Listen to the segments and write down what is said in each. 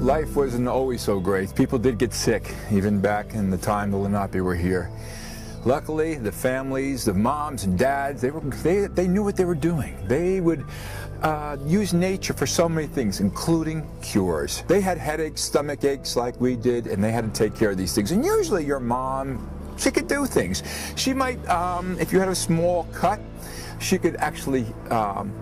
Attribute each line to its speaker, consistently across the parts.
Speaker 1: life wasn't always so great. People did get sick, even back in the time the Lenape were here. Luckily, the families, the moms and dads, they knew what they were doing. They would use nature for so many things, including cures. They had headaches, stomach aches like we did, and they had to take care of these things. And usually your mom, she could do things. She might, if you had a small cut, she could actually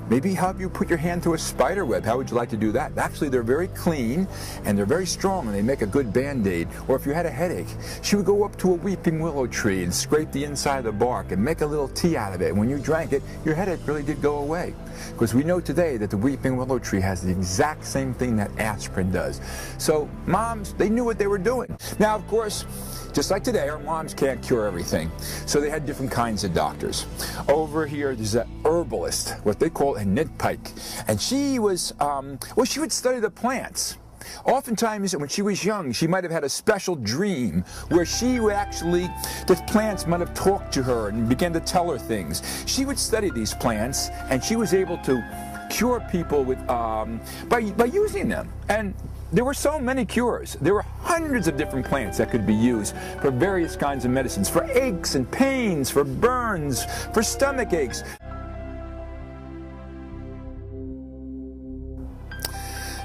Speaker 1: maybe help you put your hand through a spider web. How would you like to do that? Actually, they're very clean and they're very strong and they make a good Band-Aid. Or if you had a headache, she would go up to a weeping willow tree and scrape the inside of the bark and make a little tea out of it. And when you drank it, your headache really did go away. Because we know today that the weeping willow tree has the exact same thing that aspirin does. So moms, they knew what they were doing. Now, of course, just like today, our moms can't cure everything. So they had different kinds of doctors. Over here, there's an herbalist, what they call a nitpike. And she was, well, she would study the plants. Oftentimes, when she was young, she might have had a special dream where she would actually, the plants might have talked to her and began to tell her things. She would study these plants, and she was able to cure people with, by using them. And there were so many cures. There were hundreds of different plants that could be used for various kinds of medicines, for aches and pains, for burns, for stomach aches.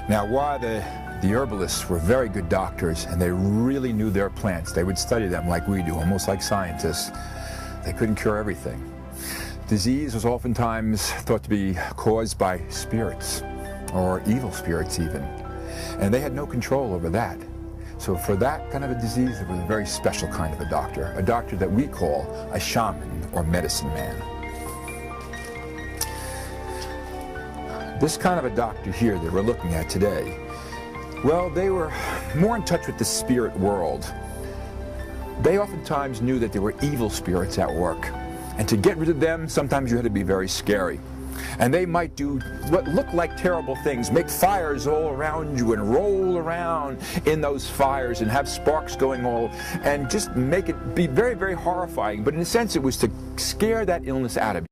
Speaker 1: Now, while the herbalists were very good doctors and they really knew their plants, they would study them like we do, almost like scientists, they couldn't cure everything. Disease was oftentimes thought to be caused by spirits, or evil spirits even. And they had no control over that. So for that kind of a disease, there was a very special kind of a doctor that we call a shaman or medicine man. This kind of a doctor here that we're looking at today, well, they were more in touch with the spirit world. They oftentimes knew that there were evil spirits at work. And to get rid of them, sometimes you had to be very scary. And they might do what looked like terrible things, make fires all around you and roll around in those fires and have sparks going all, and just make it be very, very horrifying. But in a sense, it was to scare that illness out of you.